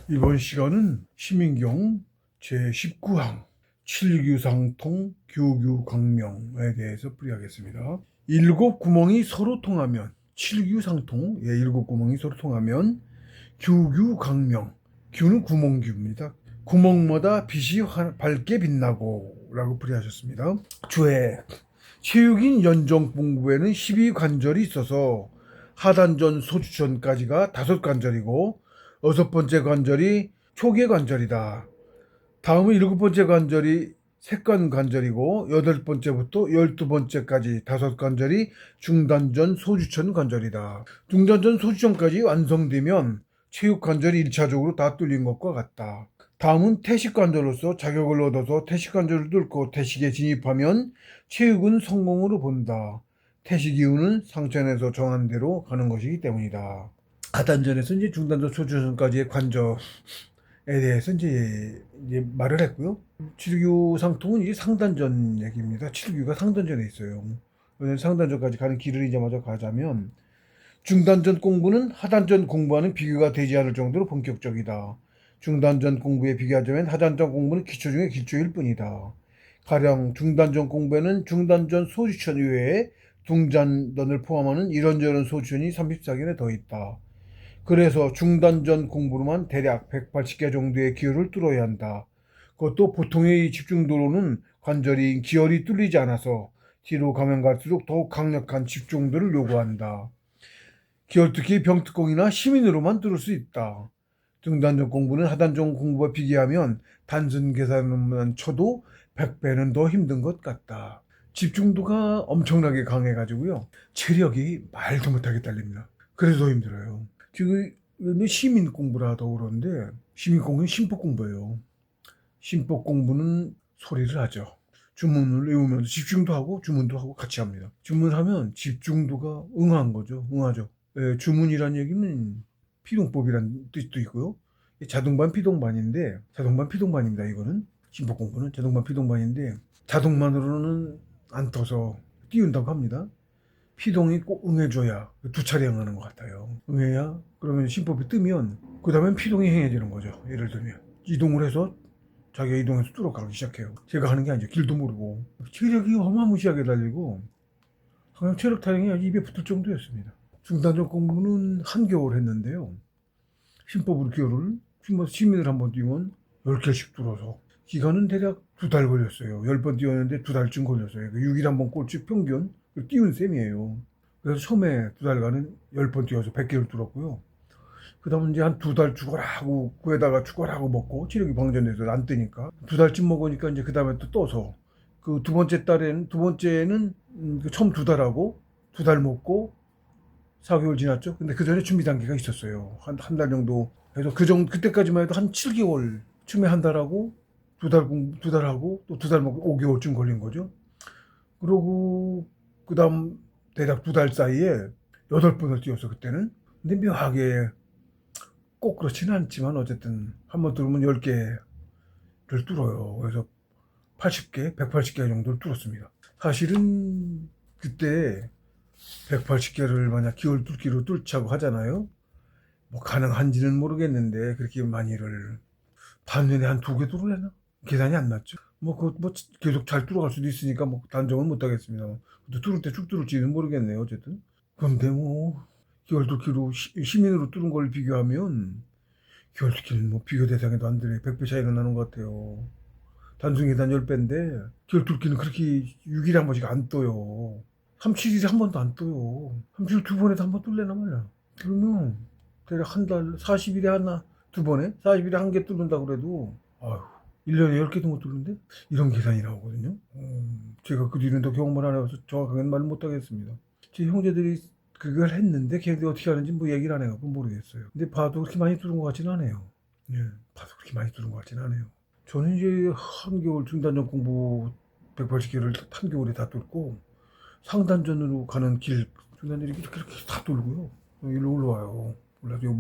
이번 시간은 시민경 제19항 칠규상통 교규강명에 대해서 풀이하겠습니다. 일곱 구멍이 서로 통하면 칠규상통, 일곱 구멍이 서로 통하면 교규강명, 규는 구멍규입니다. 구멍마다 빛이 밝게 빛나고 라고 풀이하셨습니다. 주에 체육인 연정봉부에는 12관절이 있어서 하단전 소주전까지가 5관절이고 6번째 관절이 초계 관절이다. 다음은 7번째 관절이 색관 관절이고 8번째부터 12번째까지 5관절이 중단전 소주천 관절이다. 중단전 소주천까지 완성되면 체육 관절이 1차적으로 다 뚫린 것과 같다. 다음은 태식 관절로서 자격을 얻어서 태식 관절을 뚫고 태식에 진입하면 체육은 성공으로 본다. 태식 이유는 상천에서 정한 대로 가는 것이기 때문이다. 하단전에서 이제 중단전 소주전까지의 관절에 대해서 이제 말을 했고요. 칠규 상통은 이제 상단전 얘기입니다. 칠규가 상단전에 있어요. 상단전까지 가는 길을 이제 먼저 가자면 중단전 공부는 하단전 공부와는 비교가 되지 않을 정도로 본격적이다. 중단전 공부에 비교하자면 하단전 공부는 기초 중에 기초일 뿐이다. 가령 중단전 공부에는 중단전 소주천 이외에 중단전을 포함하는 이런저런 소주천이 34개나 더 있다. 그래서 중단전 공부로만 대략 180개 정도의 기혈을 뚫어야 한다. 그것도 보통의 집중도로는 관절이 기혈이 뚫리지 않아서 뒤로 가면 갈수록 더욱 강력한 집중도를 요구한다. 기혈특히 병특공이나 시민으로만 뚫을 수 있다. 중단전 공부는 하단전 공부와 비교하면 단순 계산만 쳐도 100배는 더 힘든 것 같다. 집중도가 엄청나게 강해가지고요. 체력이 말도 못하게 딸립니다. 그래서 더 힘들어요. 지금 시민 공부를 하다고 그러는데 시민 공부는 심법 공부예요. 심법 공부는 소리를 하죠. 주문을 외우면서 집중도 하고 주문도 하고 같이 합니다. 주문하면 집중도가 응한 거죠. 응하죠. 주문이란 얘기는 피동법이란 뜻도 있고요. 자동반 피동반인데 자동반 피동반입니다. 이거는 심법 공부는 자동반 피동반인데 자동만으로는 안 떠서 띄운다고 합니다. 피동이 꼭 응해줘야 두 차례 응하는 것 같아요. 응해야 그러면 심법이 뜨면 그 다음엔 피동이 행해지는 거죠. 예를 들면 이동을 해서 자기가 이동해서 뚫어가기 시작해요. 제가 하는 게 아니죠. 길도 모르고 체력이 어마무시하게 달리고 그냥 체력 타령이 입에 붙을 정도였습니다. 중단전 공부는 한 겨울 했는데요. 심법으로 기호를 시민을 한번 뛰면 10개씩 뚫어서 기간은 대략 2달 걸렸어요. 10번 뛰었는데 2달쯤 걸렸어요. 6일 한번 꼴찌 평균 띄운 셈이에요. 그래서 처음에 2달간은 10번 뛰어서 100개를 뚫었고요. 그 다음에 이제 한 2달 죽어라고 구에다가 죽어라고 먹고 체력이 방전돼서 안 뜨니까 2달쯤 먹으니까 이제 그 다음에 또 떠서 그 두 번째는 처음 2달하고 2달 먹고 4개월 지났죠. 근데 그 전에 준비 단계가 있었어요. 한 달 정도 해서 그때까지만 해도 한 7개월 쯤에 한 달하고 2달하고 또 2달 먹고 5개월쯤 걸린 거죠. 그러고 그다음 대략 2달 사이에 8번을 뛰었어 그때는. 근데 묘하게 꼭 그렇지는 않지만 어쨌든 한번 뚫으면 10개를 뚫어요. 그래서 80개, 180개 정도를 뚫었습니다. 사실은 그때 180개를 만약 기월 뚫기로 뚫자고 하잖아요. 뭐 가능한지는 모르겠는데 그렇게 많이를 반년에 한 2개 뚫으려나? 계산이 안 났죠. 뭐 계속 잘 뚫어갈 수도 있으니까 뭐 단정은 못 하겠습니다. 또 뚫을 때 쭉 뚫을지는 모르겠네요. 어쨌든. 그런데 뭐 기월 뚫기로 시민으로 뚫은 걸 비교하면 기월 뚫기는 뭐 비교 대상에도 안 되네. 100배 차이가 나는 것 같아요. 단순 계산 10배인데 기월 뚫기는 그렇게 6일에 한 번씩 안 떠요. 37일에 한 번도 안 떠요. 37일 2번에도 한 번 뚫려나 말이야. 그러면 대략 한 달 40일에 하나 2번에 40일에 한 개 뚫는다 그래도 아휴 1년에 10개도 못 뚫는데 이런 계산이 나오거든요. 제가 그 뒤는 더 경험을 안 해서 정확하게는 말을 못 하겠습니다. 제 형제들이 그걸 했는데 걔들이 어떻게 하는지 뭐 얘기를 안 해갖고 모르겠어요. 근데 봐도 그렇게 많이 뚫은 것 같지는 않아요. 예, 봐도 그렇게 많이 뚫은 것 같지는 않아요. 저는 이제 한겨울 중단전 공부 180개를 한겨울에 다 뚫고 상단전으로 가는 길 중단전 이렇게 다 뚫고요. 일로 올라와요. 올라서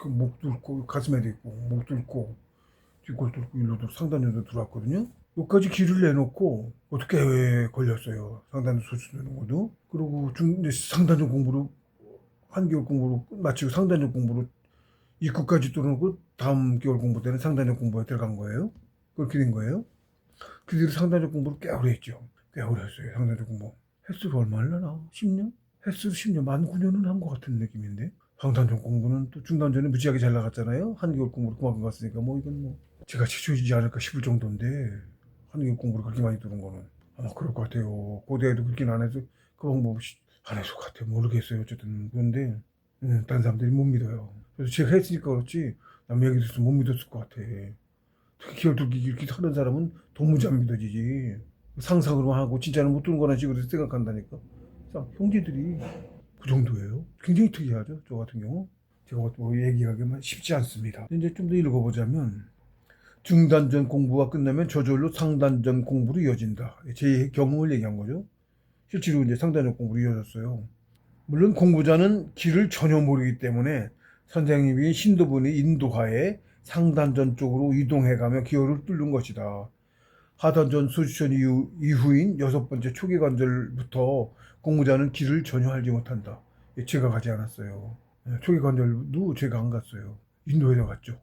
목 뚫고 가슴에도 있고 목 뚫고 뒷골 뚫고 일로 상단전으로 들어왔거든요. 여기까지 길을 내놓고 어떻게 해외에 걸렸어요. 상단전 소추되는 것도. 그리고 상단전 공부로 한겨울 공부로 마치고 상단전 공부로 입구까지 뚫어놓고 다음 개월 공부 때는 상단적 공부에 들어간 거예요. 그렇게 된 거예요. 그 뒤로 상단적 공부를 꽤 오래 했죠. 꽤 오래 했어요. 상단적 공부. 횟수가 얼마 하려나? 10년? 횟수 10년, 만 9년은 한 것 같은 느낌인데. 상단적 공부는 또 중단전에 무지하게 잘 나갔잖아요. 한개월 공부를 그만큼 갔으니까 뭐 이건 뭐 제가 최초이지 않을까 싶을 정도인데 한개월 공부를 그렇게 많이 들은 거는 아마 그럴 것 같아요. 고대에도 그렇게는 안 해서 그 방법 안 했을 것 같아요. 모르겠어요. 어쨌든 그런데 다른 사람들이 못 믿어요. 그래서 제가 했으니까 그렇지 남 얘기 들었으면 못 믿었을 것 같아. 특히 기어들기 이렇게 하는 사람은 도무지 안 믿어지지. 상상으로만 하고 진짜는 못 두는 거나 식으로 생각한다니까. 형제들이 그 정도예요. 굉장히 특이하죠. 저 같은 경우. 제가 뭐 얘기하기만 쉽지 않습니다. 이제 좀 더 읽어보자면 중단전 공부가 끝나면 저절로 상단전 공부로 이어진다. 제 경험을 얘기한 거죠. 실제로 이제 상단전 공부로 이어졌어요. 물론 공부자는 길을 전혀 모르기 때문에 선생님이 신도분이 인도하에 상단전 쪽으로 이동해가며 기호를 뚫는 것이다. 하단전 수천 이후인 여섯 번째 초기 관절부터 공부자는 길을 전혀 알지 못한다. 제가 가지 않았어요. 초기 관절도 제가 안 갔어요. 인도에서 갔죠.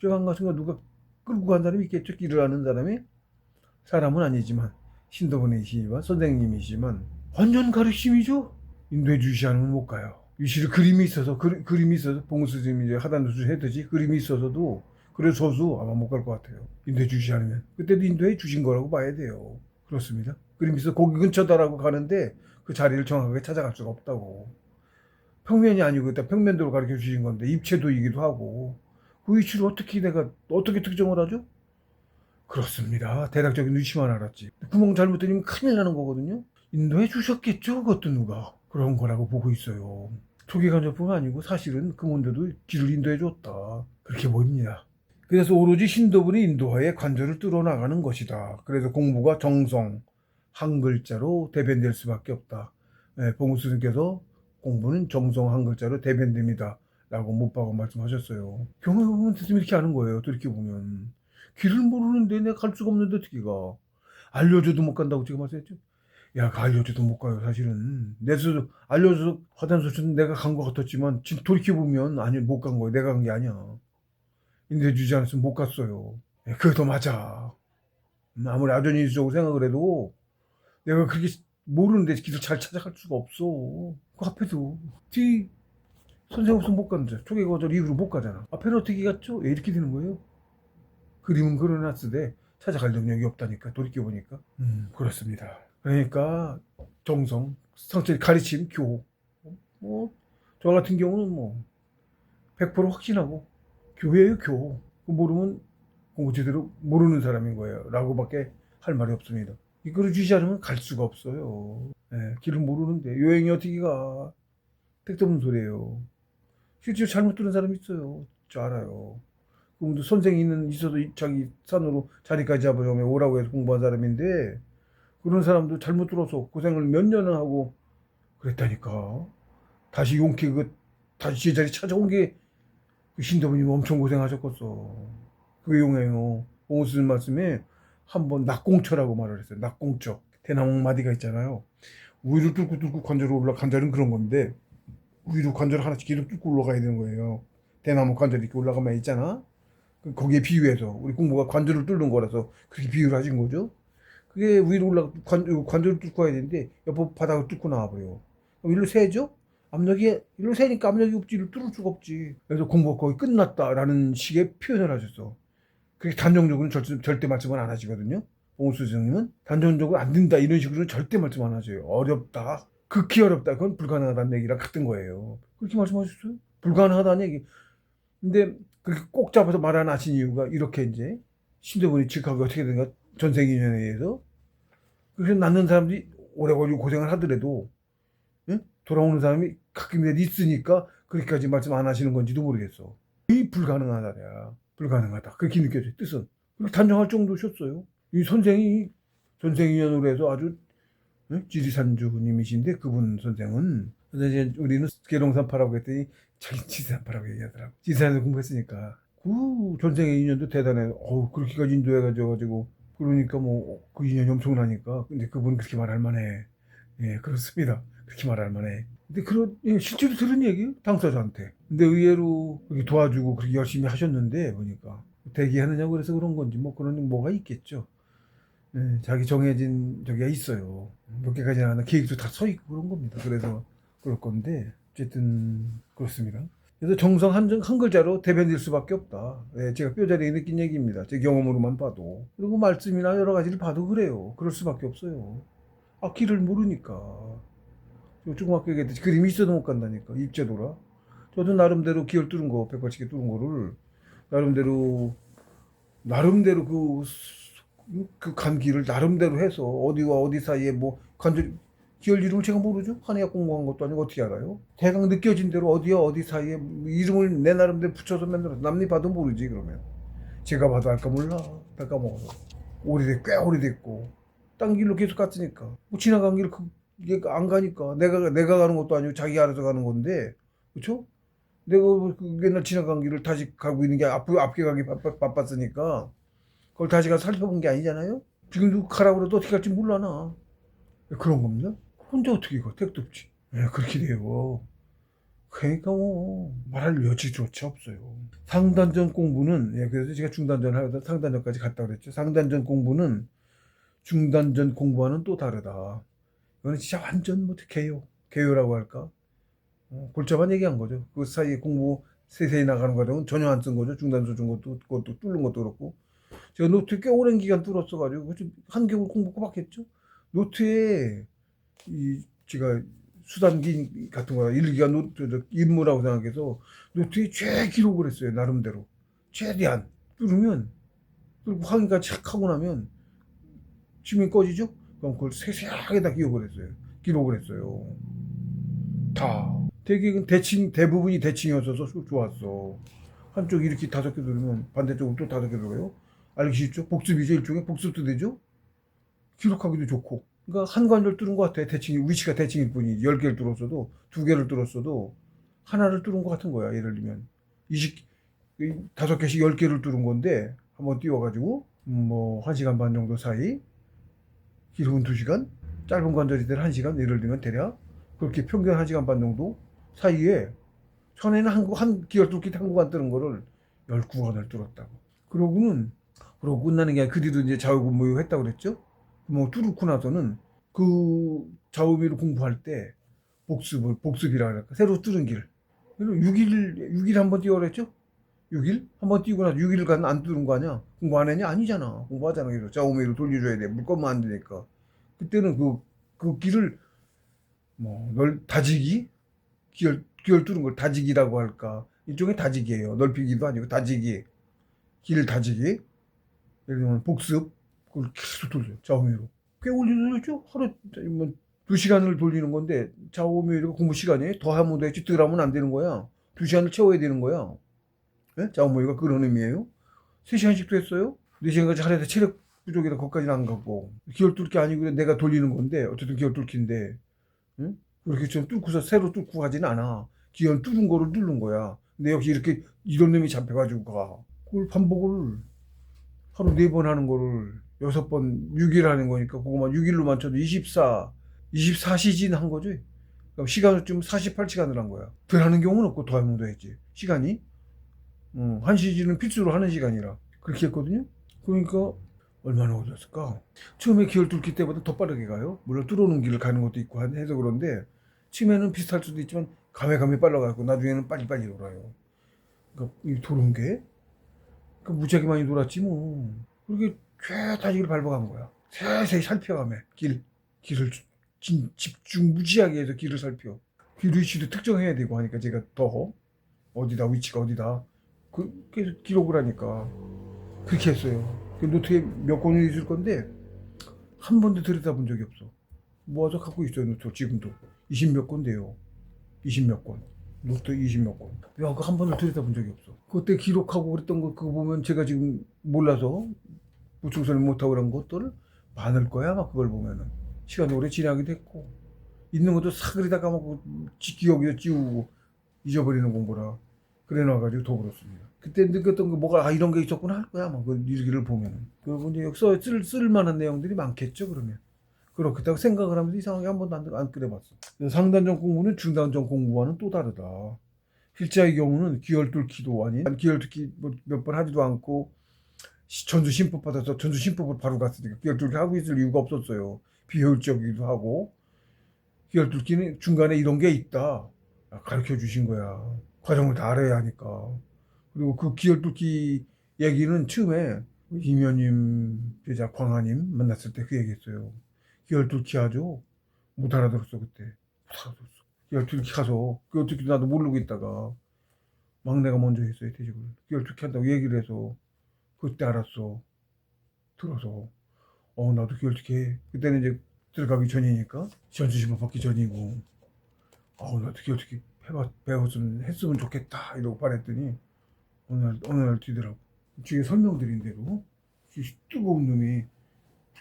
제가 안 갔으니까 누가 끌고 간 사람이 있겠죠. 길을 아는 사람이. 사람은 아니지만 신도분이시지만 선생님이시지만 완전 가르침이죠. 인도에 주시 않으면 못 가요. 유실에 그림이 있어서 그림이 있어서 봉수 스님이 이제 하단 수술 했듯이 그림이 있어서도 그래서도 아마 못 갈 것 같아요. 인도에 주시 않으면 그때도 인도에 주신 거라고 봐야 돼요. 그렇습니다. 그림이 있어 거기 근처다라고 가는데 그 자리를 정확하게 찾아갈 수가 없다고. 평면이 아니고 그때 평면도로 가르쳐 주신 건데 입체도이기도 하고 그 위치를 어떻게 내가 어떻게 특정을 하죠? 그렇습니다. 대략적인 위치만 알았지. 구멍 잘못 들리면 큰일 나는 거거든요. 인도에 주셨겠죠? 그것도 누가. 그런 거라고 보고 있어요. 초기 간접뿐만 아니고 사실은 금원대도 길을 인도해 줬다. 그렇게 보입니다. 그래서 오로지 신도분이 인도하에 관절을 뚫어 나가는 것이다. 그래서 공부가 정성, 한 글자로 대변될 수밖에 없다. 네, 봉수님께서 공부는 정성 한 글자로 대변됩니다. 라고 못 박아 말씀하셨어요. 경험해보면 스님이 이렇게 하는 거예요. 돌이켜보면. 길을 모르는데 내가 갈 수가 없는데 어떻게 가. 알려줘도 못 간다고 제가 말씀했죠. 야, 그 알려줘도 못 가요, 사실은. 내 스스로 알려줘서 화단소처럼 내가 간 것 같았지만, 지금 돌이켜보면, 아니, 못 간 거예요. 내가 간 게 아니야. 인도해 주지 않았으면 못 갔어요. 그게 더 맞아. 아무리 아전인수적으로 생각을 해도, 내가 그렇게 모르는데 길을 잘 찾아갈 수가 없어. 그 앞에도. 뒤, 선생 없으면 못 가는데, 초계 거절 이후로 못 가잖아. 앞에는 어떻게 갔죠? 이렇게 되는 거예요. 그림은 그려놨으되, 찾아갈 능력이 없다니까, 돌이켜보니까. 그렇습니다. 그러니까 정성, 상처 가르침, 교호. 뭐, 저 같은 경우는 뭐, 100% 확신하고, 교회예요, 교. 모르면 공부 제대로 모르는 사람인 거예요. 라고밖에 할 말이 없습니다. 이거를 주지 않으면 갈 수가 없어요. 네, 길을 모르는데, 여행이 어떻게 가? 택도 없는 소리예요. 실제로 잘못 들은 사람이 있어요. 저 알아요. 그분도 선생이 있어도 자기 산으로 자리까지 잡으려면 오라고 해서 공부한 사람인데, 그런 사람도 잘못 들어서 고생을 몇 년을 하고 그랬다니까. 다시 용케 다시 제자리 찾아온 게 그 신도부님 엄청 고생하셨겠어. 그게 용해요. 봉수님 말씀에 한번 낙공처라고 말을 했어요. 낙공처. 대나무 마디가 있잖아요. 위로 뚫고 관절로 관절은 그런 건데 위로 관절 하나씩 계속 뚫고 올라가야 되는 거예요. 대나무 관절 이렇게 올라가면 있잖아. 거기에 비유해서 우리 공부가 관절을 뚫는 거라서 그렇게 비유를 하신 거죠. 그게 위로 관절을 뚫고 가야 되는데 옆에 바닥을 뚫고 나와버려. 일로 새죠? 압력이 일로 새니까 압력이 없지. 일로 뚫을 수가 없지. 그래서 공부가 거의 끝났다라는 식의 표현을 하셨어. 그게 단정적으로는 절대 말씀은 안 하시거든요. 봉수 선생님은 단정적으로 안 된다 이런 식으로는 절대 말씀 안 하세요. 어렵다. 극히 어렵다. 그건 불가능하다는 얘기랑 같은 거예요. 그렇게 말씀하셨어요? 불가능하다는 얘기. 근데 그렇게 꼭 잡아서 말 안 하신 이유가 이렇게 이제 신도분이 직하게 어떻게 된가 전생인연에 의해서 그래서 낳는 사람들이 오래 걸리고 고생을 하더라도 응? 돌아오는 사람이 가끔이라도 있으니까 그렇게까지 말씀 안 하시는 건지도 모르겠어. 이 불가능하다야. 불가능하다. 그렇게 느껴져요. 뜻은. 그렇게 단정할 정도셨어요. 이 선생이 전생인연으로 해서 아주 응? 지리산주님이신데 그분 선생은 그래서 이제 우리는 계룡산파라고 했더니 자기 지리산파라고 얘기하더라고. 지리산에서 공부했으니까 그 전생의 인연도 대단해. 그렇게까지 인도해가지고 그러니까 뭐 그 인연이 엄청나니까 근데 그분 그렇게 말할 만해. 예, 그렇습니다. 그렇게 말할 만해. 근데 예, 실제로 들은 얘기예요. 당사자한테. 근데 의외로 그렇게 도와주고 그렇게 열심히 하셨는데 보니까 대기하느냐고 그래서 그런 건지 뭐 그런 뭐가 있겠죠. 예, 자기 정해진 저기가 있어요. 몇 개까지는 하나 계획도 다 서 있고 그런 겁니다. 그래서 그럴 건데 어쨌든 그렇습니다. 그래서 정성 한 글자로 대변일 수밖에 없다. 예, 제가 뼈저리게 느낀 얘기입니다. 제 경험으로만 봐도. 그리고 말씀이나 여러 가지를 봐도 그래요. 그럴 수밖에 없어요. 아, 길을 모르니까. 중학교 얘기했듯이 그림이 있어도 못 간다니까. 입제도라. 저도 나름대로 기어를 뚫은 거, 180개 뚫은 거를 나름대로 그 간 길을 나름대로 해서 어디와 어디 사이에 뭐 간절 기열 이름을 제가 모르죠. 한의학 공부한 것도 아니고 어떻게 알아요? 대강 느껴진 대로 어디와 어디 사이에 이름을 내 나름대로 붙여서 만들어서 남이 봐도 모르지 그러면. 제가 봐도 알까 몰라. 다 까먹어서. 꽤 오래됐고 딴 길로 계속 갔으니까 뭐 지나간 길 이게 안 가니까 내가 가는 것도 아니고 자기가 알아서 가는 건데 그렇죠? 내가 그 옛날 지나간 길을 다시 가고 있는 게 앞에 가기 바빴으니까 그걸 다시 가서 살펴본 게 아니잖아요. 지금도 가라고 그래도 어떻게 갈지 몰라 나. 그런 겁니다. 혼자 어떻게 가? 택도 없지. 예, 그렇게 돼요. 그러니까 뭐 말할 여지조차 없어요. 상단전 공부는 예, 그래서 제가 중단전 하다 상단전까지 갔다 그랬죠. 상단전 공부는 중단전 공부와는 또 다르다. 이거는 진짜 완전 뭐 개요라고 할까? 골자만 얘기한 거죠. 그 사이에 공부 세세히 나가는 과정은 전혀 안 쓴 거죠. 중단전 준 것도 그것도 뚫는 것도 그렇고. 제가 노트 꽤 오랜 기간 뚫었어가지고 한 개월 공부 꼬박 했죠. 노트에 제가 수단기 같은 거 일기가 임무라고 생각해서 노트에 최 기록을 했어요. 나름대로 최대한 뚫고 확인까지 착 하고 나면 지면 꺼지죠. 그럼 그걸 세세하게 다 기록을 했어요. 다 대부분이 대칭이었어서 좋았어. 한쪽 이렇게 5개 누르면 반대쪽으로 또 5개 눌러요. 알기 쉽죠? 복습이죠. 일종의 복습도 되죠. 기록하기도 좋고. 그러니까 한 관절 뚫은 것 같아. 위치가 대칭일 뿐이 10개를 뚫었어도 2개를 뚫었어도 하나를 뚫은 것 같은 거야. 예를 들면 5개씩 10개를 뚫은 건데 한번 띄워가지고 뭐 1시간 반 정도 사이, 길은 2시간, 짧은 관절이 될 1시간, 예를 들면 대략 그렇게 평균 1시간 반 정도 사이에 전에는 한 기어 뚫기 한 구간 뜨는 거를 10구간을 뚫었다고. 그러고 끝나는 게 아니라 그 뒤도 이제 좌우근무 했다고 그랬죠? 뭐 뚫고 나서는 그 좌우미로 공부할 때 복습이라 그럴까? 새로 뚫은 길. 6일 한 번 뛰어 그랬죠? 6일? 한 번 뛰고 나서 6일간 안 뚫은 거 아니야? 공부 안 했냐? 아니잖아. 공부하잖아. 그래서 좌우미로 돌려줘야 돼. 물건만 안 되니까. 그때는 그 길을 다지기? 기열 뚫은 걸 다지기라고 할까? 일종의 다지기예요. 넓히기도 아니고 다지기. 길 다지기. 예를 들면 복습. 그걸 계속 돌려요. 좌우미로. 꽤 오래 돌렸죠? 하루 뭐 2시간을 돌리는 건데 좌우미로 공부 시간이 더하면 되지 덜 하면 안 되는 거야. 2시간을 채워야 되는 거야. 네? 좌우미가 그런 의미예요. 3시간씩도 했어요. 4시간까지 하려다 체력 부족이라 거기까지는 안 가고. 기열 뚫기 아니고 내가 돌리는 건데 어쨌든 기열 뚫기인데 응? 그렇게 좀 뚫고서 새로 뚫고 가지는 않아. 기열 뚫은 거를 뚫는 거야. 근데 역시 이렇게 이런 놈이 잡혀가지고 가. 그걸 반복을 하루 4번 하는 거를 6번 6일 하는 거니까 그거만 6일로 맞춰도 24시즌 한 거죠. 그럼 시간을 좀 48시간을 한 거야. 덜 하는 경우는 없고 더 하면 더 했지. 시간이 한 시즌은 필수로 하는 시간이라 그렇게 했거든요. 그러니까 얼마나 어렸을까? 처음에 기열 뚫기 때보다 더 빠르게 가요. 물론 뚫어놓은 길을 가는 것도 있고 해서 그런데 처음에는 비슷할 수도 있지만 가메 빨라가고 나중에는 빨리빨리 돌아요. 그러니까 이 도는 게 무지하게 많이 돌았지 뭐. 그렇게 다지기를 밟아간 거야. 세세히 살펴가며 길을 집중 무지하게 해서 길을 살펴. 길 위치도 특정해야 되고 하니까 제가 더 위치가 어디다 계속 기록을 하니까 그렇게 했어요. 그 노트에 몇 권이 있을 건데 한 번도 들여다본 적이 없어. 모아서 갖고 있어요. 노트 지금도 20몇 권 돼요. 20몇 권. 노트 20몇 권. 그거 한 번도 들여다본 적이 없어. 그때 기록하고 그랬던 거 그거 보면 제가 지금 몰라서 보충선을 못하고 그런 것들을 많을 거야. 막 그걸 보면은 시간이 오래 지나기도 했고 있는 것도 사그리 다 까먹고 기억에서 지우고 잊어버리는 공부라 그래 놔가지고 더 그렇습니다. 그때 느꼈던 거 뭐가 이런 게 있었구나 할 거야. 막 그 일기를 보면은 그리고 이제 쓸 만한 내용들이 많겠죠. 그러면 그렇겠다고 생각을 하면서 이상하게 한 번도 안 끓여봤어. 상단전 공부는 중단전 공부와는 또 다르다. 필자의 경우는 기혈뚫기도 아닌, 기혈뚫기 몇 번 하지도 않고 전수심법 받아서 전수심법을 바로 갔으니까 기혈뚫기 하고 있을 이유가 없었어요. 비효율적이기도 하고. 기혈뚫기는 중간에 이런 게 있다 가르쳐 주신 거야. 과정을 다 알아야 하니까. 그리고 그 기혈뚫기 얘기는 처음에 이면님 제자 광하님 만났을 때 그 얘기했어요. 기혈뚫기 하죠. 못 알아들었어 그때. 못 알아들었어. 기혈뚫기 가서 기혈뚫기 나도 모르고 있다가 막내가 먼저 했어요 퇴직을. 기혈뚫기 한다고 얘기를 해서 그때 알았어. 들어서 나도 기혈특기 해. 그때는 이제 들어가기 전이니까 전수심을 받기 전이고 나도 기혈특기 배웠으면 했으면 좋겠다 이러고 바랬더니 어느 날 뒤더라고. 뒤에 설명드린 대로 뜨거운 놈이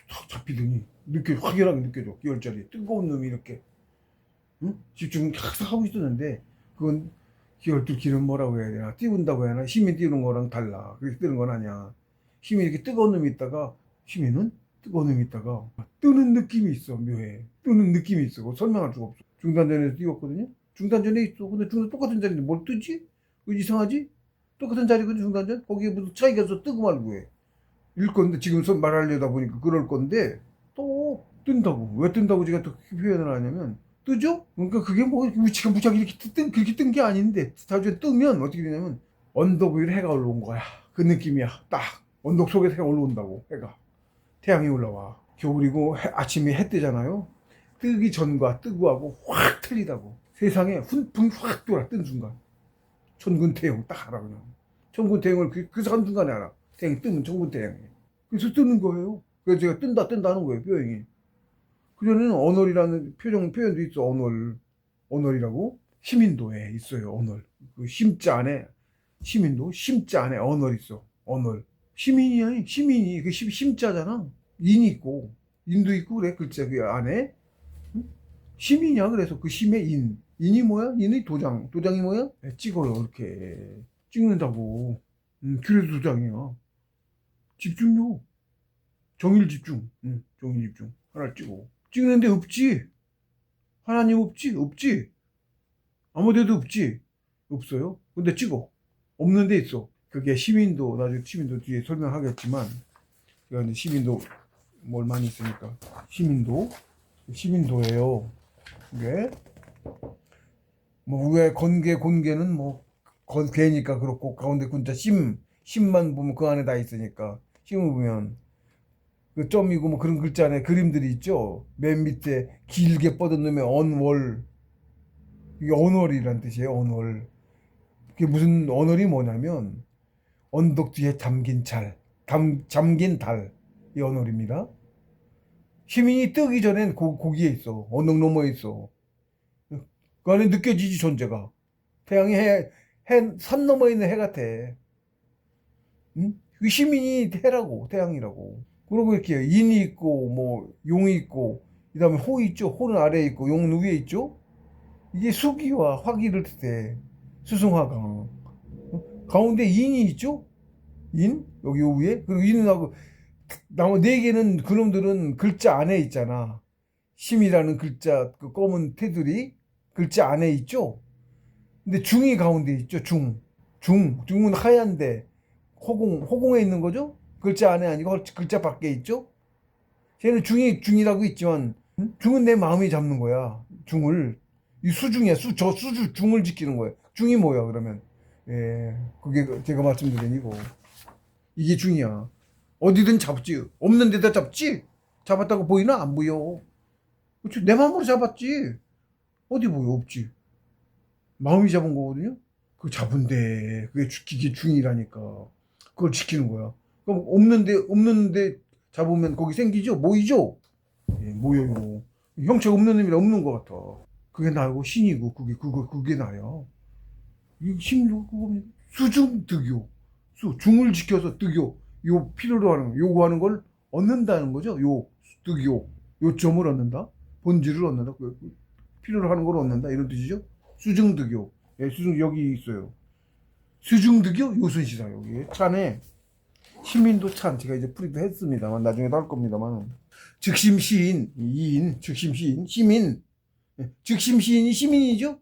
탁 잡히더니 확연하게 느껴져. 기혈자리 뜨거운 놈이 이렇게 응? 집중 항상 하고 있었는데 그건 기혈뚫기는 뭐라고 해야 되나 띄운다고 해야 하나 힘이 띄우는 거랑 달라. 그렇게 뜨는 건 아니야. 힘이 이렇게 뜨거운 놈이 있다가 힘이는 뜨거운 놈이 있다가 뜨는 느낌이 있어. 묘해. 뜨는 느낌이 있어. 설명할 수가 없어. 중단전에서 띄웠거든요. 중단전에 있어. 근데 중단 똑같은 자리인데 뭘 뜨지? 이상하지? 똑같은 자리거든 중단전? 거기에 무슨 차이가 있어. 뜨고 말고 해. 일 건데 지금 말하려다 보니까 그럴 건데 또 뜬다고. 왜 뜬다고 제가 또 표현을 하냐면 뜨죠? 그러니까 그게 뭐 위치가 무지하게 이렇게 그렇게 뜬 게 아닌데 나중에 뜨면 어떻게 되냐면 언덕 위로 해가 올라온 거야. 그 느낌이야. 딱 언덕 속에서 해가 올라온다고. 해가 태양이 올라와. 겨울이고 아침에 해 뜨잖아요. 뜨기 전과 뜨고 하고 확 틀리다고. 세상에 훈풍 확 돌아 뜬 순간 천군태양 딱 알아. 그냥 천군태양을 그 한순간에 알아. 태양이 뜨면 천군태양이. 그래서 뜨는 거예요. 그래서 제가 뜬다는 거예요 표현이. 그전에는 언얼이라는 표현도 있어. 언얼이라고 시민도에 있어요. 언얼. 그 심자 안에 시민도 심자 안에 언얼 있어. 언얼. 시민이 그 심자잖아. 인이 있고 인도 있고 그래 글자 그 안에 시민이야. 그래서 그 심의 인이 뭐야? 인의 도장이 뭐야? 찍어요. 이렇게 찍는다고. 그래서 도장이야. 집중요. 정일 집중. 정일 집중. 하나를 찍는데 없지. 하나님 없지. 아무 데도 없지. 없어요. 근데 찍어. 없는 데 있어. 그게 시민도, 나중에 시민도 뒤에 설명하겠지만, 제가 이제 시민도 뭘 많이 있으니까. 시민도예요. 이게, 뭐, 왜 곤개는 뭐, 개니까 그렇고, 가운데 군자 심만 보면 그 안에 다 있으니까. 심을 보면, 그 점이고 뭐 그런 글자 안에 그림들이 있죠. 맨 밑에 길게 뻗은 놈의 언월. 이게 언월이란 뜻이에요. 언월. 그게 무슨 언월이 뭐냐면 언덕 뒤에 잠긴 잠긴 달. 이 언월입니다. 시민이 뜨기 전엔 거기에 있어. 언덕 너머에 있어. 그 안에 느껴지지 존재가. 태양이 산 너머에 있는 해 같아. 응? 그 시민이 해라고 태양이라고. 그리고 이렇게 인이 있고 뭐 용이 있고 그다음에 호 있죠. 호는 아래에 있고 용은 위에 있죠. 이게 수기와 화기를 뜻해. 수승화강. 가운데 인이 있죠. 여기 위에. 그리고 인하고 나머지 네 개는 그놈들은 글자 안에 있잖아. 심이라는 글자 그 검은 테두리 글자 안에 있죠. 근데 중이 가운데 있죠. 중은 하얀데 호공에 있는 거죠. 글자 안에 아니고 글자 밖에 있죠. 쟤는 중이라고 있지만 중은 내 마음이 잡는 거야. 중을 이 수중이야. 중을 지키는 거야. 중이 뭐야 그러면? 그게 제가 말씀드린 이거. 이게 중이야. 어디든 잡지. 없는 데다 잡지. 잡았다고 보이나? 안 보여. 그치? 내 마음으로 잡았지. 어디 보여? 없지. 마음이 잡은 거거든요. 그 잡은데 그게 중이라니까. 그걸 지키는 거야. 그럼 없는데 잡으면 거기 생기죠? 모이죠? 모여요. 형체가 없는 의미라 없는 것 같아. 그게 나고 신이고 그게 나야. 이 신도 수중득요. 중을 지켜서 득요. 요 필요로 하는 요구하는 걸 얻는다는 거죠. 요 득요. 요점을 얻는다. 본질을 얻는다. 필요로 하는 걸 얻는다. 이런 뜻이죠. 수중득요. 수중 여기 있어요. 수중득요 요순시다 여기 찬에 시민도 찬 제가 이제 풀이도 했습니다만 나중에 나올 겁니다만 즉심 시인, 이인, 즉심 시인, 시민. 즉심 시인이 시민이죠?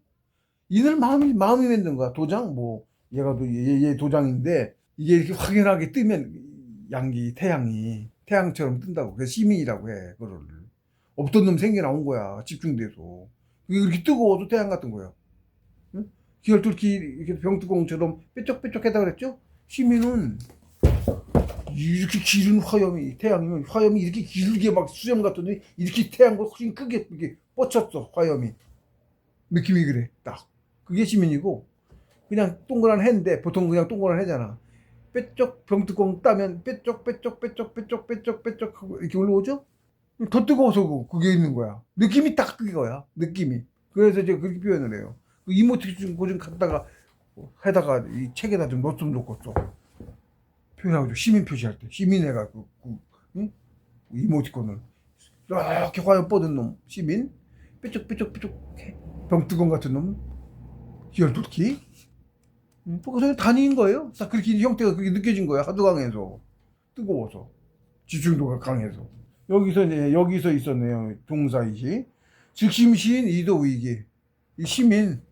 인을 마음이 만든 거야. 도장, 뭐, 얘가 얘 도장인데, 이게 이렇게 확연하게 뜨면, 양기, 태양처럼 뜬다고. 그래서 시민이라고 해, 그거를. 없던 놈 생겨 나온 거야, 집중돼서. 그게 이렇게 뜨거워도 태양 같은 거야. 응? 기혈뚫기, 이렇게 병뚜껑처럼 뾰족뾰족하다 그랬죠? 시민은, 이렇게 기른 화염이, 태양이면 화염이 이렇게 길게 막 수염 같더니, 이렇게 태양보다 훨씬 크게, 이렇게 뻗쳤어, 화염이. 느낌이 그래, 딱. 그게 시민이고, 그냥 동그란 해인데, 보통 그냥 동그란 해잖아. 빼쪽 병뚜껑 따면 빼쪽 하고 이렇게 올라오죠? 더 뜨거워서 그게 있는 거야. 느낌이 딱 그거야. 느낌이. 그래서 이제 그렇게 표현을 해요. 그 이모티콘 좀 갖다가 해다가 이 책에다 좀 넣었으면 좋겠어. 표현하고 시민 표시할 때 시민회가 응? 이모티콘을 이렇게 화염 뻗은 놈 시민 빼쪽 병뚜껑 같은 놈 기혈도끼 그래서 단위인 거예요. 딱 그렇게 형태가 그렇게 느껴진 거야. 하도 강해서 뜨거워서 집중도가 강해서 여기서 있었네요. 동사이시 즉심시인 이도위기 이 시민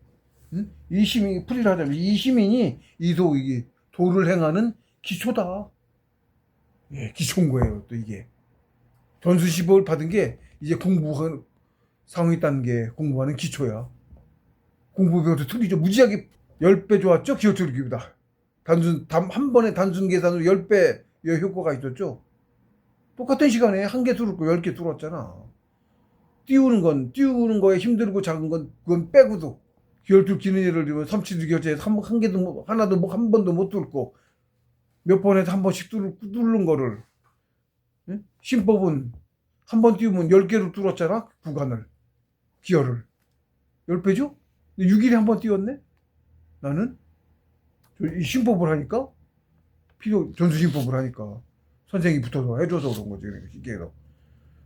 이 시민이 풀이를 하자면 이 시민이 이도위기 도를 행하는 기초다. 예, 기초인 거예요. 또 이게 전수시법을 받은 게 이제 공부 상위 단계 공부하는 기초야. 공부 배워서 틀리죠. 무지하게 10배 좋았죠? 기호출기보다. 한 번에 단순 계산으로 10배 효과가 있었죠? 똑같은 시간에 한 개 뚫었고 10개 뚫었잖아. 띄우는 거에 힘들고 작은 건, 그건 빼고도. 기혈출기는 예를 들면 삼치도 결제해서 한 개도, 하나도 한 번도 못 뚫고, 몇 번에서 한 번씩 뚫는 거를. 응? 신법은 한 번 띄우면 10개로 뚫었잖아? 구간을. 기혈을. 10배죠? 6일에 한 번 띄웠네? 나는 이 신법을 하니까 전수신법을 하니까 선생이 붙어서 해줘서 그런 거지. 그러니까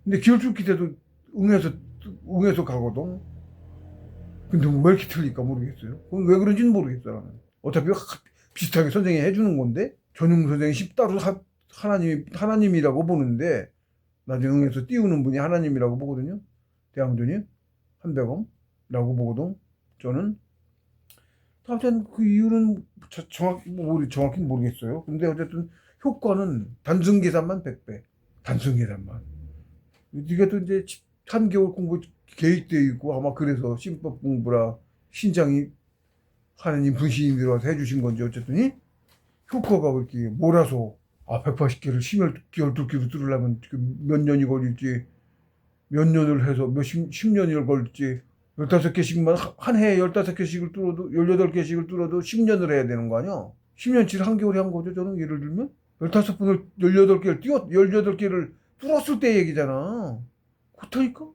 근데 기혈출기 때도 응해서 가거든. 근데 왜 이렇게 틀릴까 모르겠어요. 그건 왜 그런지는 모르겠어 나는. 어차피 비슷하게 선생이 해주는 건데 전용 선생이 따로 하나님이라고 보는데 나중에 응해서 띄우는 분이 하나님이라고 보거든요. 대왕조님 한백엄라고 보거든. 저는 하여튼 그 이유는 정확히 모르겠어요. 근데 어쨌든 효과는 단순 계산만 100배. 단순 계산만. 이게 또 이제 3개월 공부 계획되어 있고 아마 그래서 신법 공부라 신장이 하느님 분신이 들어와서 해주신 건지 어쨌든 효과가 그렇게 몰아서 180개를 기혈 뚫기로 뚫으려면 몇 년이 걸릴지 몇 년을 해서 10년을 걸릴지 15개씩만 한 해에 15개씩을 뚫어도 18개씩을 뚫어도 10년을 해야 되는 거 아니야? 10년치를 한 개월에 한 거죠. 저는 예를 들면 15번을 18개를 뚫었을 때 얘기잖아. 그렇다니까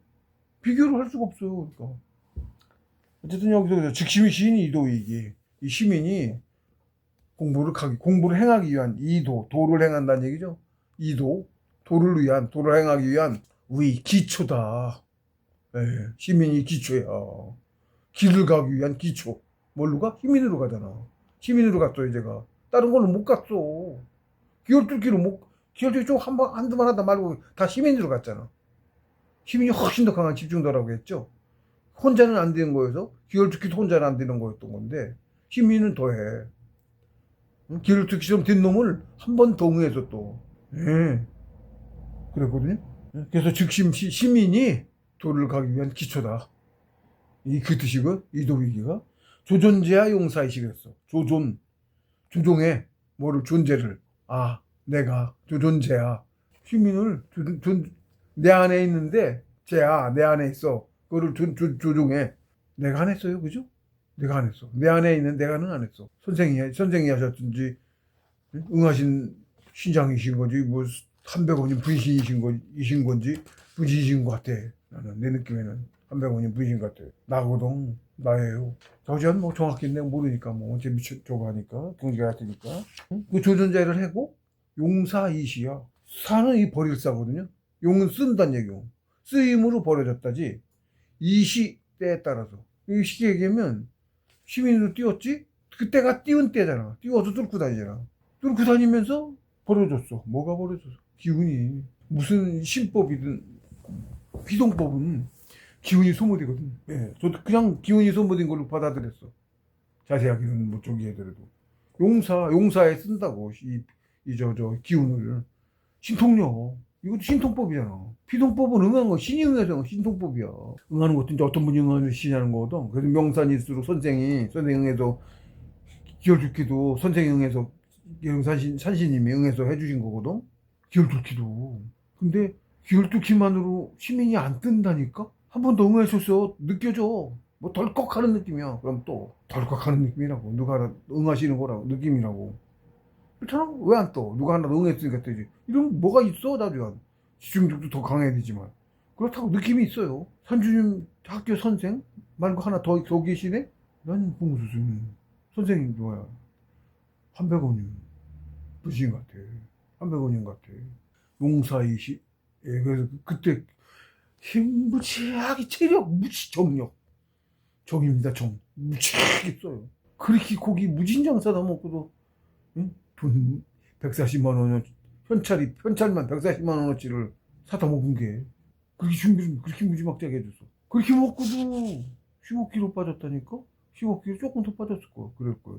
비교를 할 수가 없어요. 그러니까 어쨌든 여기서 즉심이 시인 이도이기 이 시민이 공부를 행하기 위한 도를 행한다는 얘기죠. 도를 행하기 위한 기초다. 예, 시민이 기초야. 길을 가기 위한 기초. 뭘로 가? 시민으로 가잖아. 시민으로 갔어, 제가. 다른 걸로 못 갔어. 기혈뚫기 좀 한두 번 하다 말고 다 시민으로 갔잖아. 시민이 훨씬 더 강한 집중도라고 했죠. 혼자는 안 되는 거여서, 기혈뚫기도 혼자는 안 되는 거였던 건데, 시민은 더 해. 기혈뚫기처럼 된 놈을 한 번 더 응해서 또. 예. 그랬거든요. 그래서 시민이 도를 가기 위한 기초다. 그 뜻이고, 이도위기가. 조존재야 용사이시겠어. 조종해. 존재를. 내가 조존재야. 시민을, 내 안에 있는데, 쟤야, 내 안에 있어. 그거를 조종해. 내가 안 했어요. 그죠? 내가 안 했어. 내 안에 있는 내가는 안 했어. 선생이 하셨든지, 응하신 신장이신 건지, 300원님 분신이신 건지, 분신이신 것 같아. 나는 내 느낌에는 300원님 분신 같아. 나거든. 나예요. 저지한 정확히 내가 모르니까 언제 저거 하니까 경지가 같으니까. 그 조존자를 하고 용사이시야. 사는 이 버릴사거든요. 용은 쓴다는 얘기고 쓰임으로 버려졌다지. 이시 때에 따라서 이 시기 얘기하면 시민으로 띄웠지. 그때가 띄운 때잖아. 띄워서 뚫고 다니잖아. 뚫고 다니면서 버려졌어. 뭐가 버려졌어? 기운이. 무슨 신법이든 피동법은 기운이 소모되거든. 예, 저도 그냥 기운이 소모된 걸로 받아들였어. 자세하게는 뭐 저기 해더라도 용사에 쓴다고 저 기운을 신통력 이것도 신통법이잖아. 피동법은 응한 거 신이 응해서 한 거, 신통법이야. 응하는 것도 이제 어떤 분이 응하는 신이라는 거거든. 그래서 명산일수록 선생이 응해서 기혈둘기도 선생이 응해서 산신님이 응해서 해주신 거거든. 기혈둘기도. 근데 기혈둘기만으로 시민이 안 뜬다니까? 한 번 더 응하셨어. 느껴져. 뭐 덜컥하는 느낌이야. 그럼 또 덜컥하는 느낌이라고. 누가 하나 응하시는 거라고 느낌이라고. 그렇잖아. 왜 안 떠? 누가 하나 응했으니까 뜨지. 이런 뭐가 있어 나중에. 집중력도 더 강해야 되지만 그렇다고 느낌이 있어요. 산주님 학교 선생 말고 하나 더 계시네? 난 봉수님 선생님 뭐야? 한백원님 부신 것 같아. 한백원님 같아. 용사이시. 예, 그래서 그때 힘 무지하게 체력 무지 정력 정입니다. 정 무지하게 써요. 그렇게 고기 무진장 사다 먹고도 응? 돈 140만 원 현찰만 140만 원어치를 사다 먹은 게 그렇게 준비를 그렇게 무지막지하게 해줬어. 그렇게 먹고도 15kg 빠졌다니까? 15kg 조금 더 빠졌을 거야. 그럴 거야.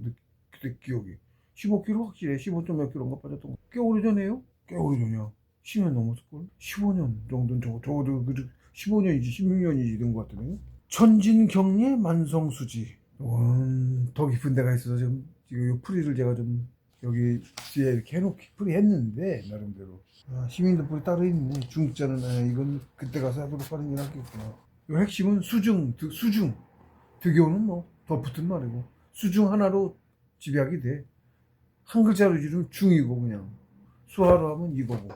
그때 기억이. 15kg 확실해. 15점 몇 킬로인가 빠졌던 거. 꽤 오래전에요? 꽤 오래전이야. 10년 넘었을걸? 15년 정도는 적어도 15년이지 16년이지 이런 것 같더니 천진경례 만성수지. 더 깊은 데가 있어서 지금 이 풀이를 제가 좀 여기 뒤에 이렇게 해놓고 풀이 했는데 나름대로 시민들 풀이 따로 있네. 중자는 이건 그때 가서 하도록 하는 게 낫겠구나. 이 핵심은 수중 득교는 뭐 더 붙은 말이고 수중 하나로 집약이 돼. 한 글자로 지르면 중이고 그냥 수화로 하면 이거고.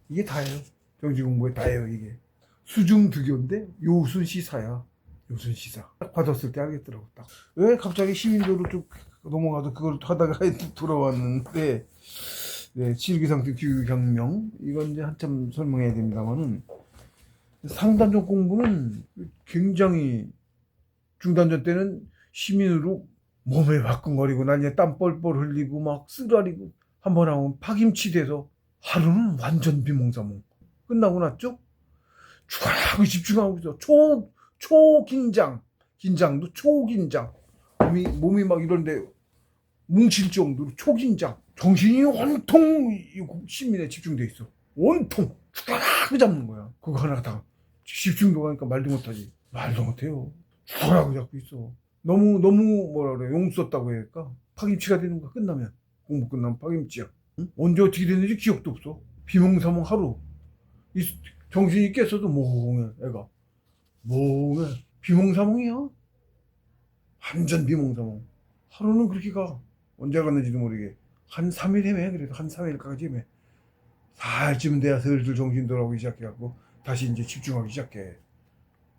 이게 다예요. 정치 공부에 다예요 이게. 수중 득교인데 요순시사야. 요순시사. 딱 받았을 때 알겠더라고. 딱. 왜 갑자기 시민도로 쭉 넘어가서 그걸 하다가 돌아왔는데, 네, 7기상태 규격혁명. 이건 이제 한참 설명해야 됩니다만은, 상단전 공부는 굉장히 중단전 때는 시민으로 몸에 화끈거리고 난리에 땀 뻘뻘 흘리고 막 쓰라리고 한 번 하면 파김치 돼서 하루는 완전 비몽사몽. 끝나고 났죠? 쫙 집중하고 있어. 초긴장. 긴장도 초긴장. 몸이 막 이런데 뭉칠 정도로 초긴장. 정신이 온통 시민에 집중돼 있어. 온통. 쫙 잡는 거야. 그거 하나 다. 집중도 하니까 말도 못하지. 말도 못해요. 쫙 잡고 있어. 너무 뭐라 그래. 용 썼다고 해야할까? 파김치가 되는 거야. 끝나면. 공부 끝나면 파김치야. 응? 언제 어떻게 됐는지 기억도 없어. 비몽사몽 하루. 정신이 깼어도 몽해 애가. 몽해. 비몽사몽이야. 완전 비몽사몽. 하루는 그렇게 가. 언제 갔는지도 모르게. 한 3일 헤매. 그래도 한 3일까지 헤매. 살쯤 돼야 슬슬 정신 돌아오기 시작해갖고 다시 이제 집중하기 시작해.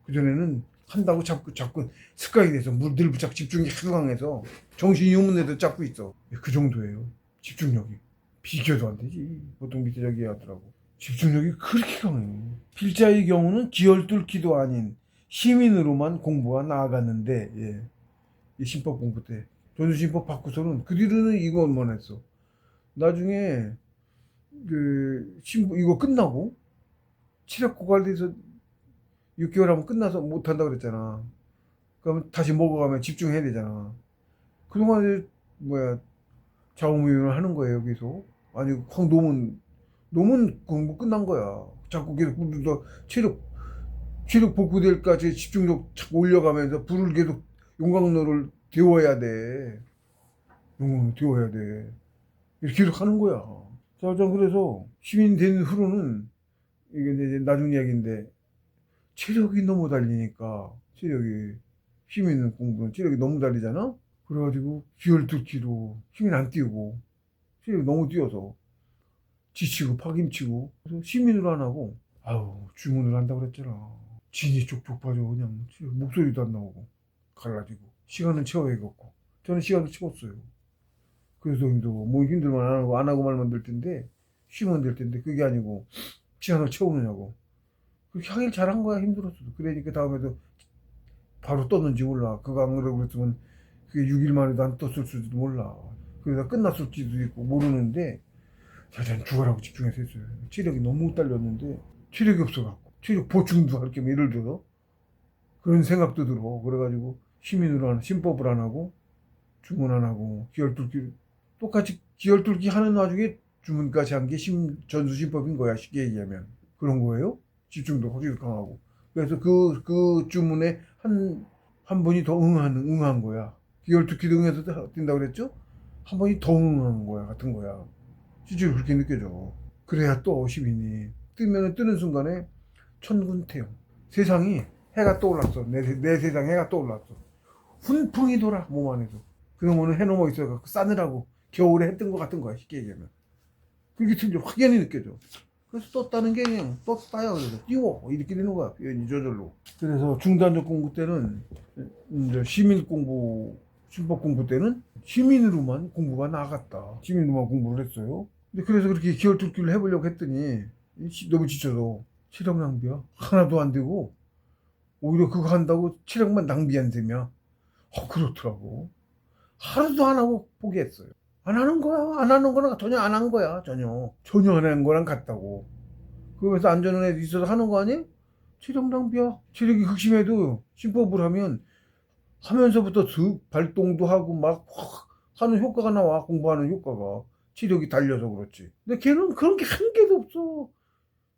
그전에는 한다고 자꾸 습관이 돼서 늘 붙잡고 집중이 하도 강해서 정신이 없는데도 잡고 있어. 그 정도예요. 집중력이. 비교도 안 되지. 보통 밑에 저기 하더라고. 집중력이 그렇게 강해. 필자의 경우는 기혈뚫기도 아닌 시민으로만 공부가 나아갔는데, 예. 이 신법 공부 때. 전수신법 받고서는 그 뒤로는 이것만 했어. 나중에, 이거 끝나고, 체력 고갈돼서 6개월 하면 끝나서 못한다 그랬잖아. 그럼 다시 먹어가면 집중해야 되잖아. 그동안, 좌우무용을 하는 거예요, 여기서. 아니, 확 노면 공부 끝난 거야. 자꾸 계속 체력 복구될까지 집중력 자꾸 올려가면서 불을 계속 용광로를 데워야 돼. 용광로 데워야 돼. 이렇게 계속 하는 거야. 자, 그래서 시민 된 후로는 이게 이제 나중 이야기인데 체력이 너무 달리니까 시민 공부는 체력이 너무 달리잖아. 그래가지고 기혈뚫기도 힘이 안 띄우고 체력이 너무 뛰어서 지치고 파김치고 그래서 시민으로 안 하고 주문을 한다고 그랬잖아. 진이 쪽쪽 빠져 그냥 목소리도 안 나오고 갈라지고 시간은 채워야겠고 저는 시간을 채웠어요. 그래서 뭐 힘들면 안 하고 말면 될 텐데 쉬면 될 텐데 그게 아니고 시간을 채우느냐고 그렇게 하길 잘한 거야. 힘들었어도 그러니까 다음에도 바로 떴는지 몰라. 그거 안 그러고 그랬으면 그게 6일 만에도 안 떴을 수도 몰라. 그러다 끝났을지도 있고 모르는데 여자는 죽어라고 집중해서 했어요. 체력이 너무 딸렸는데 체력이 없어갖고 체력 보충도 할게 뭐 예를 들어 그런 생각도 들어. 그래가지고 시민으로 하나 신법을 안 하고 주문 안 하고 기혈뚫기 똑같이 기혈뚫기 하는 와중에 주문까지 한 게 전수신법인 거야. 쉽게 얘기하면 그런 거예요. 집중도 확실히 강하고. 그래서 그 주문에 한 분이 더 응한 거야. 기혈투기도 응해서 뛴다고 그랬죠? 한 번이 더 응한 거야. 같은 거야. 실제로 그렇게 느껴져. 그래야 또 시민이 뜨는 순간에 천군태영. 세상이 해가 떠올랐어. 내 세상에 해가 떠올랐어. 훈풍이 돌아 몸 안에서. 그러면은 해넘어 있어서 싸늘하고 겨울에 해 뜬 것 같은 거야. 쉽게 얘기하면. 그게 진짜 확연히 느껴져. 그래서 떴다는 게 그냥 떴다야. 그래서 띄워 이렇게 되는 거야. 표현이 저절로. 그래서 중단적 공부 때는 이제 시민 공부 신법 공부 때는 시민으로만 공부가 나갔다. 시민으로만 공부를 했어요. 근데 그래서 그렇게 기혈투기를 해보려고 했더니 너무 지쳐서 체력 낭비야. 하나도 안 되고 오히려 그거 한다고 체력만 낭비한 셈이야. 그렇더라고. 하루도 안 하고 포기했어요. 안 하는 거야. 안 하는 거랑 전혀 안 한 거야. 전혀 안 한 거랑 같다고. 그러면서 안전한 애도 있어서 하는 거 아니? 체력 낭비야. 체력이 극심해도 신법을 하면 하면서부터 발동도 하고 막 하는 효과가 나와. 공부하는 효과가. 체력이 달려서 그렇지. 근데 걔는 그런 게 한 개도 없어.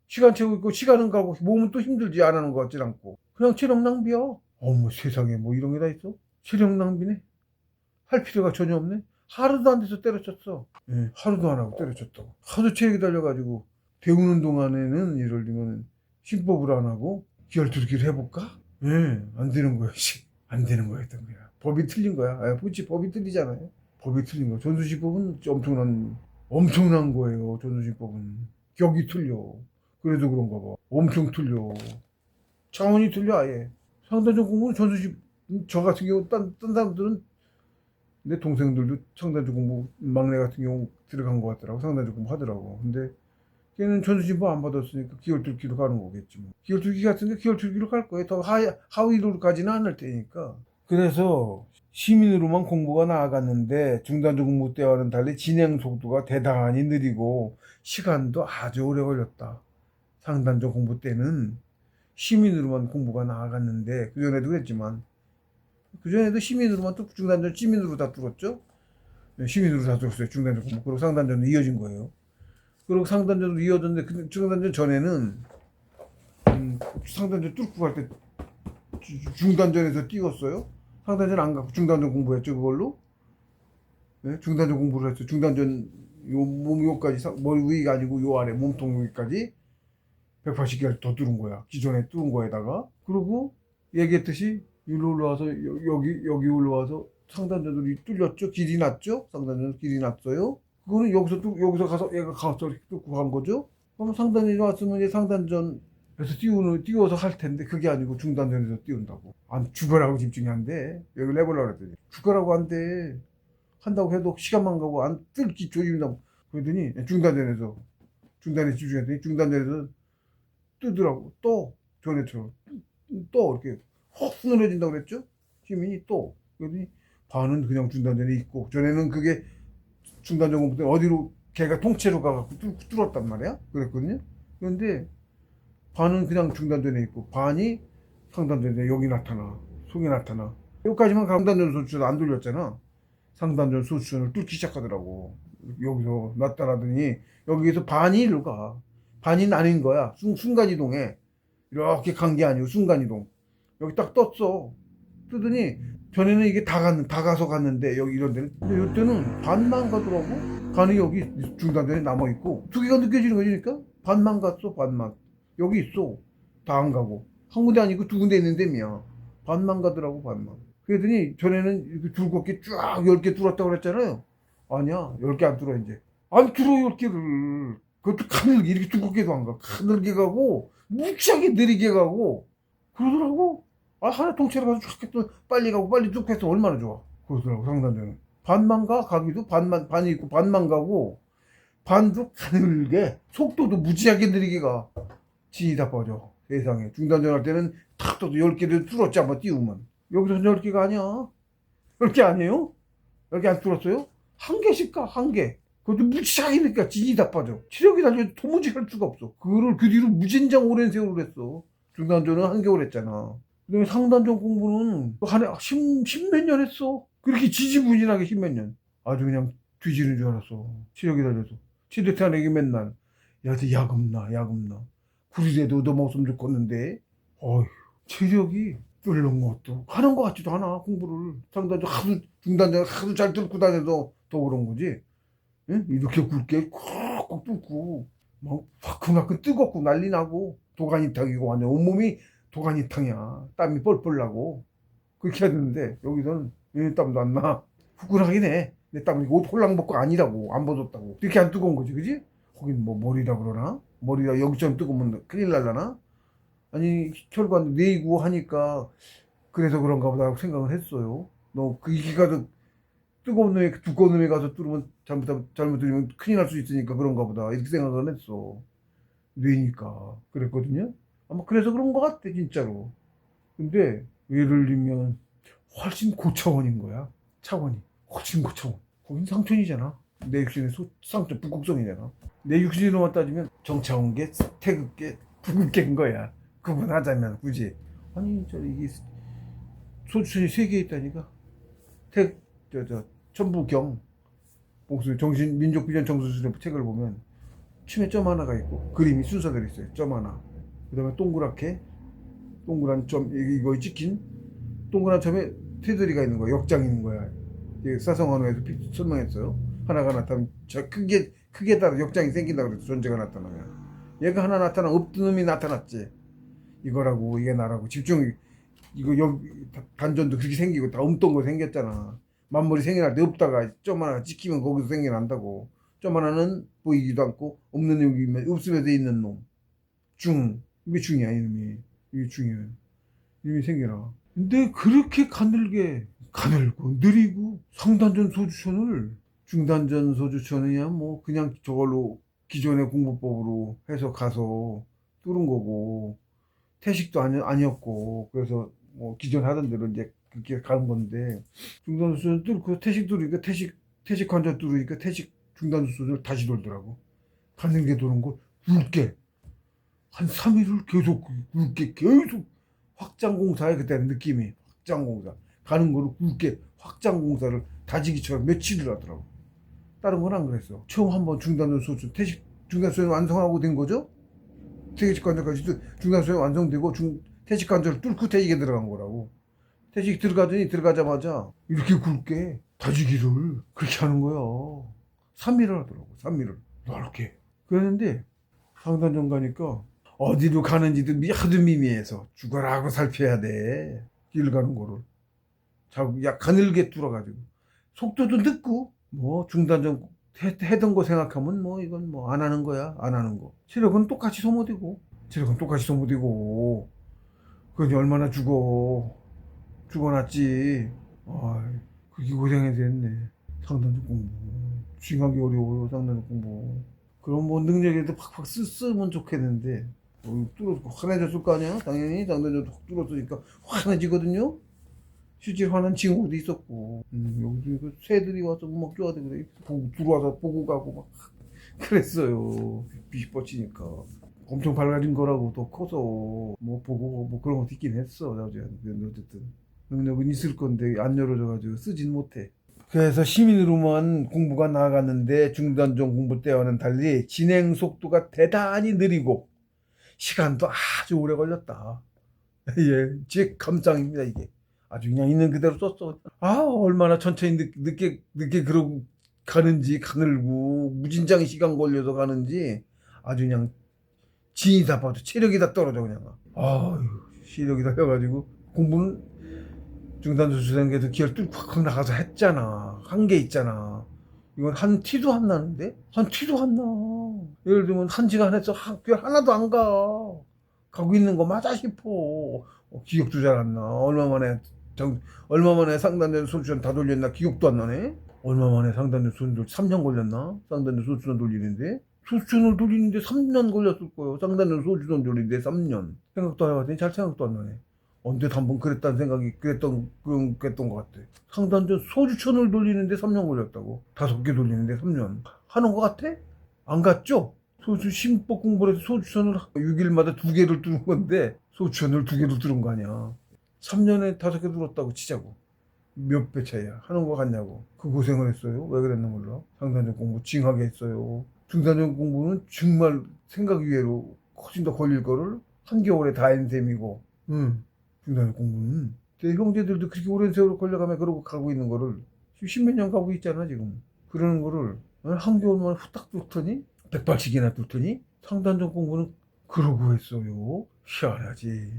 시간 채우고 있고 시간은 가고 몸은 또 힘들지. 안 하는 거 같지 않고. 그냥 체력 낭비야. 어머 세상에 뭐 이런 게 다 있어? 체력 낭비네. 할 필요가 전혀 없네. 하루도 안 돼서 때려쳤어. 예, 하루도 안 하고 때려쳤다고. 하도 체력이 달려가지고 배우는 동안에는 예를 들면 신법을 안 하고 기혈투기를 해볼까? 예, 안 되는 거야. 안 되는 거였던 거야. 법이 틀린 거야. 그렇지 법이 틀리잖아요. 법이 틀린 거야. 전수신법은 엄청난 거예요. 전수신법은 격이 틀려. 그래도 그런가 봐. 엄청 틀려. 차원이 틀려 아예. 상단적 공부는 저 같은 경우 딴 사람들은 내 동생들도 상단적 공부 막내 같은 경우 들어간 것 같더라고. 상단적 공부 하더라고. 근데 걔는 전수신법 안 받았으니까 기혈투기로 가는 거겠지 뭐. 기혈투기 같은데 기혈투기로 갈 거예요. 더 하위로 가지는 않을 테니까. 그래서 시민으로만 공부가 나아갔는데 중단적 공부 때와는 달리 진행 속도가 대단히 느리고 시간도 아주 오래 걸렸다. 상단적 공부 때는 시민으로만 공부가 나아갔는데 그전에도 그랬지만 그전에도 시민으로만 또 중단전 시민으로 다 뚫었죠. 시민으로 다 뚫었어요. 중단전 공부. 그리고 상단전으로 이어진 거예요. 그리고 상단전으로 이어졌는데 중단전 전에는 상단전 뚫고 갈 때 중단전에서 띄웠어요. 상단전 안 가고 중단전 공부했죠. 그걸로. 네? 중단전 공부를 했어요. 중단전 몸 요까지 머리 위가 아니고 요 아래 몸통 위까지 180개를 더 뚫은 거야. 기존에 뚫은 거에다가. 그리고 얘기했듯이 여기로 올라와서 여기 올라와서 상단전으로 뚫렸죠. 길이 났죠. 상단전으로 길이 났어요. 그거는 여기서 가서 얘가 가서 이렇게 뚫고 간 거죠. 그럼 상단전이 왔으면 이제 상단전에서 띄워서 할 텐데 그게 아니고 중단전에서 띄운다고. 안 죽어라고 집중이 안 돼. 여기를 해보려고 그랬더니 죽어라고 안 돼. 한다고 해도 시간만 가고 안 뚫기 조짐이나 그러더니 중단전에서 집중했더니 중단전에서 뜨더라고. 또 전에처럼 또 이렇게 확 흐느러진다고 그랬죠. 시민이 또 그러더니 반은 그냥 중단전에 있고 전에는 그게 중단전 공부 때 어디로 걔가 통째로 가갖고 뚫었단 말이야. 그랬거든요. 그런데 반은 그냥 중단전에 있고 반이 상단전에 여기 나타나 속에 나타나. 여기까지만 상단전 소추는 안 돌렸잖아. 상단전 소추를 뚫기 시작하더라고. 여기서 나타나더니 여기에서 반이 이리로 가. 반이 아닌 거야. 순간이동해. 이렇게 간 게 아니고 순간이동. 여기 딱 떴어. 뜨더니 전에는 이게 다 가서 갔는데 여기 이런 데는. 근데 이때는 반만 가더라고. 반이 여기 중단전에 남아있고 두 개가 느껴지는 거니까 반만 갔어. 반만. 여기 있어. 다 안 가고. 한 군데 아니고 두 군데 있는 데미야. 반만 가더라고. 반만. 그러더니 전에는 이렇게 줄곧게 쫙 10개 뚫었다고 그랬잖아요. 아니야. 10개 안 뚫어 이제. 안 뚫어 10개를. 그것도 가늘게 이렇게 두껍게도 안 가. 가늘게 가고 무지하게 느리게 가고 그러더라고. 하나 통째로 가서 쫙 해서 빨리 가고 빨리 쭉 해서 얼마나 좋아. 그러더라고. 상단전은 반만 가기도 반이 있고 반만 가고 반도 가늘게 속도도 무지하게 느리게 가. 진이 다 빠져. 세상에. 중단전 할 때는 탁 떠도 10개를 뚫었지 한번 띄우면. 여기서 10개가 아니야. 10개 아니에요? 10개 안 뚫었어요? 한 개씩 가. 한 개. 그것도 무지하니까 진이 다 빠져. 체력이 달려도 도무지 할 수가 없어. 그거를 그 뒤로 무진장 오랜 세월을 했어. 중단전은 한겨울 했잖아. 그다음에 상단전 공부는 한 10몇 년 했어. 그렇게 지지부진하게 10몇 년. 아주 그냥 뒤지는 줄 알았어. 체력이 달려서. 치대탄에게 맨날 야, 약 없나, 약 없나. 구리라도 얻어먹었으면 좋겠는데. 어휴, 체력이 뚫는 것도 하는 것 같지도 않아, 공부를. 상단전 하도, 중단전 하도 잘 뚫고 다녀서 더 그런 거지. 응? 이렇게 굵게 콕콕 뚫고 막 화끈화끈 뜨겁고 난리 나고 도가니탕이고 완전 온몸이 도가니탕이야. 땀이 뻘뻘 나고 그렇게 해야 되는데 여기서는 땀도 안 나. 후끈하긴 해. 내 땀이 옷 홀랑 벗고 아니라고 안 벗었다고. 이렇게 안 뜨거운 거지, 그지? 거긴 뭐 머리라 그러나? 머리가 여기처럼 뜨거우면 큰일 날라나? 아니 혈관 내이고 하니까 그래서 그런가 보다 하고 생각을 했어요. 너 그 이기가 뜨거운 놈에 두꺼운 놈에 가서 뚫으면 잘못 뚫으면 큰일 날 수 있으니까 그런가 보다 이렇게 생각을 했어. 뇌니까 그랬거든요. 아마 그래서 그런 것 같아 진짜로. 근데 예를 들면 훨씬 고차원인 거야. 차원이 훨씬 고차원. 거긴 상촌이잖아. 내 육신의 상촌 북극성이잖아. 내 육신으로만 따지면 정차원계, 태극계, 북극계인 거야. 구분하자면 굳이. 아니 이게 소주천이 세 개 있다니까. 천부경 봉수 정신 민족 비전 정수술의 책을 보면 침에 점 하나가 있고 그림이 순서대로 있어요. 점 하나. 그다음에 동그랗게 동그란 점 이거 찍힌 동그란 점에 테두리가 있는 거야. 역장이 있는 거야. 이게 사성언어에서 설명했어요. 하나가 나타나면 저 크게 따라 역장이 생긴다 그래서 존재가 나타나면 얘가 하나 나타나면 없던 놈이 나타났지. 이거라고 이게 나라고 집중 이거 여기 단전도 그렇게 생기고 다 없던 거 생겼잖아. 만물이 생겨날 때 없다가 점 하나 찍히면 거기서 생겨난다고. 점 하나는 보이기도 않고 없는 놈이면 없으면서 있는 놈. 이게 중이야 이놈이. 이게 중이야. 이놈이 생겨나. 근데 그렇게 가늘고 느리고 상단전 소주천을 중단전 소주천이야 뭐 그냥 저걸로 기존의 공부법으로 해서 가서 뚫은 거고 태식도 아니었고 그래서 뭐 기존 하던 대로 이제 그렇게 가는 건데 중단수술을 뚫고 태식 뚫으니까 태식 환자 뚫으니까 태식 중단수술을 다시 돌더라고. 가는 게 도는 걸 굵게 한 3일을 계속 굵게 계속 확장공사에 그때는 느낌이 확장공사 가는 거를 굵게 확장공사를 다지기처럼 며칠을 하더라고. 다른 건 안 그랬어. 처음 한번 중단수술 태식 중단수술 완성하고 된 거죠. 태식 환자까지 중단수술 완성되고 태식 환자를 뚫고 태식에 들어간 거라고. 태식 들어가자마자 이렇게 굵게 다지기를 그렇게 하는 거야. 3일을 하더라고. 3일을 넓게. 그랬는데 상단전 가니까 어디로 가는지도 하도 미미해서 죽어라 하고 살펴야 돼. 길 가는 거를. 자꾸 약 가늘게 뚫어가지고 속도도 늦고 뭐 중단전 해던 거 생각하면 뭐 이건 뭐 안 하는 거야. 안 하는 거. 체력은 똑같이 소모되고 그건 얼마나 죽어놨지. 그게 고생해야 됐네. 상단적 공부. 쥐하기 어려워요, 상단적 공부. 그럼 뭐 능력에도 팍팍 쓰면 좋겠는데, 뚫어서 환해졌을 거 아니야? 당연히 상단적 뚫었으니까 환해지거든요? 실제 화난 친구도 있었고, 여기 그 새들이 와서 막 좋아하대 그래. 들어와서 보고 가고 막 그랬어요. 빛이 뻗치니까. 엄청 밝아진 거라고 더 커서 뭐 보고 뭐 그런 거 있긴 했어. 어쨌든 능력은 있을 건데 안 열어져가지고 쓰진 못해. 그래서 시민으로만 공부가 나아갔는데 중단전 공부 때와는 달리 진행 속도가 대단히 느리고 시간도 아주 오래 걸렸다. 예, 제 감상입니다 이게. 아주 그냥 있는 그대로 썼어. 얼마나 천천히 늦게 그러고 가는지 가늘고 무진장이 시간 걸려서 가는지 아주 그냥 진이 다 빠져 체력이 다 떨어져 그냥. 시력이 다 펴가지고 공부는 중단수술생계도 기어를 뚫고 확 나가서 했잖아. 한 게 있잖아. 이건 한 티도 안 나는데? 한 티도 안 나. 예를 들면 한 시간 했어. 학교 하나도 안 가. 가고 있는 거 맞아 싶어. 기억도 잘 안 나. 얼마 만에 상단된 소주전 다 돌렸나 기억도 안 나네. 얼마 만에 상단된 소주전 3년 걸렸나? 상단된 소주전 돌리는데? 소주전을 돌리는데 3년 걸렸을 거예요. 상단된 소주전 돌리는데 3년. 생각도 안 해봤더니 잘 생각도 안 나네. 언제도 한번 그랬다는 생각이 그랬던 것 같아. 상단전 소주천을 돌리는데 3년 걸렸다고. 5개 돌리는데 3년. 하는 것 같아? 안 갔죠? 소주 심법 공부를 해서 소주천을 6일마다 2개를 뚫은 건데 소주천을 2개를 뚫은 거 아니야. 3년에 5개 뚫었다고 치자고. 몇 배 차이야. 하는 거 같냐고. 그 고생을 했어요. 왜 그랬나 몰라. 상단전 공부 징하게 했어요. 중단전 공부는 정말 생각 이외로 훨씬 더 걸릴 거를 한겨울에 다 한 셈이고. 중단전 공부는 내 형제들도 그렇게 오랜 세월을 걸려가며 그러고 가고 있는 거를 지금 십몇 년 가고 있잖아 지금. 그러는 거를 한겨울만 후딱 뚫더니 180이나 뚫더니 상단전 공부는 그러고 했어요. 희한하지.